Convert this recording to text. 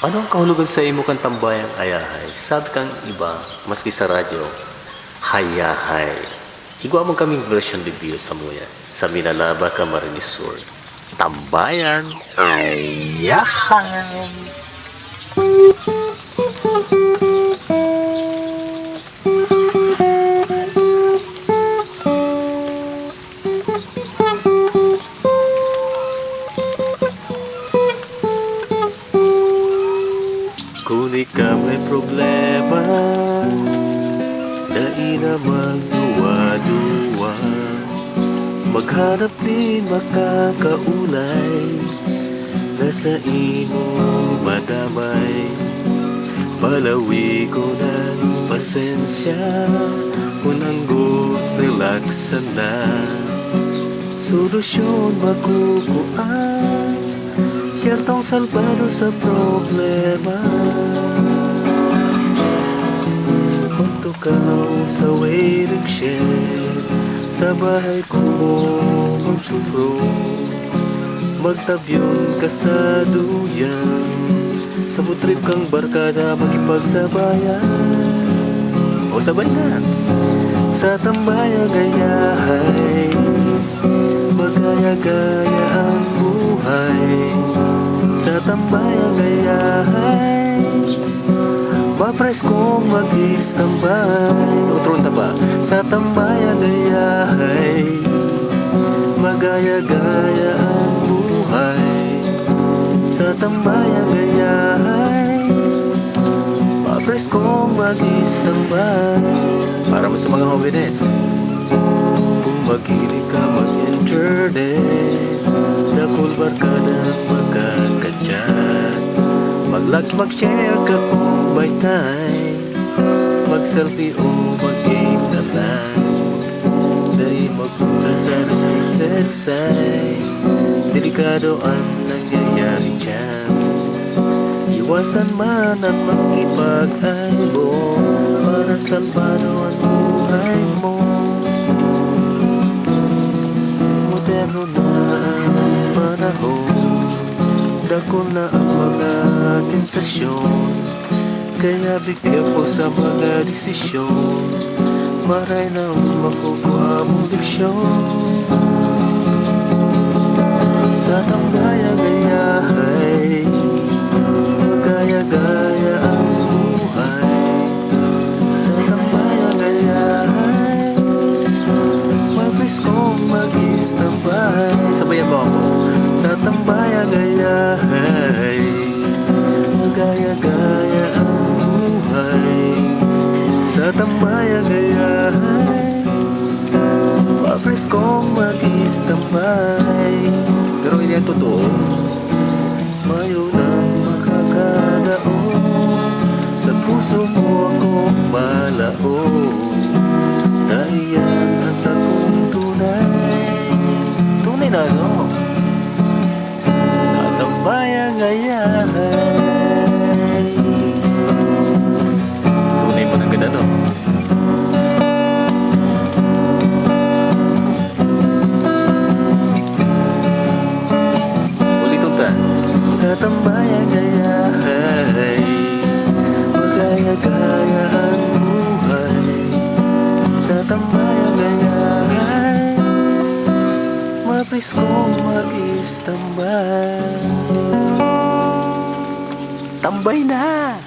Ano ang kahulugan sa imo kang tambayang ayahay? Sabi kang iba, maski sa radyo, hayahay. Higwa mo kaming version review sa muya. Sa Minalaba ka Marinisur. Tambayan ayahay. Kung ikaw may problema, dahil na magduwa-duwa, maghanap din makakaulay, na sa imo madamay. Malawi ko ng pasensya, unanggot relax na. Solusyon makukuan, siyertong salbado sa problema. Magtukaw sa waiting shed, sa bahay ko magturo, magtabyon ka sa duyan, sa butrip kang barkada makipagsabayan. O sabay na sa tambayang gayahay, magaya-gaya ang buhay. Sa tambayang gayahay, mapreskong mag-istambay. Utron ta ba? Sa tambayang gayahay, magaya-gaya ang buhay. Sa tambayang gayahay, mapreskong mag-istambay. Para mo sa mga holiness, kung mag-inig ka mag-internet, dakol barkada magkakadyan, mag-like, mag-share ka kung may time, mag-selfie o mag-game na lang. Dahil magpunta sa restricted size, delikado ang nangyayari dyan. Iwasan man ang makipag-aibo, para salbado ang buhay mo. Moderno na ang panahon, dakol na ang mga tentasyon, kaya be careful sa mga desisyon. Maray na makukuha mong leksyon. Sa tambayang gayahay, magaya-gaya ang buhay. Sa tambayang gayahay, mapreskong mag-istambay. Sabayan mo ako. Sa tambayang gayahay, magaya-gaya ang buhay. Sa tambayang gayahay, mapreskong mag-istambay. Pero hindi ang totoo, mayo nang makakadaon, sa puso mo akong malao. Naiyan at sa kong tunay. Tunay na ano? Sa tambayang gayahay. Tunay pa ng ganda, no? Sa tambayang gayahay, magaya-gaya ang buhay. Sa tambayang gayahay, mapreskong mag-istambay. Tambay na!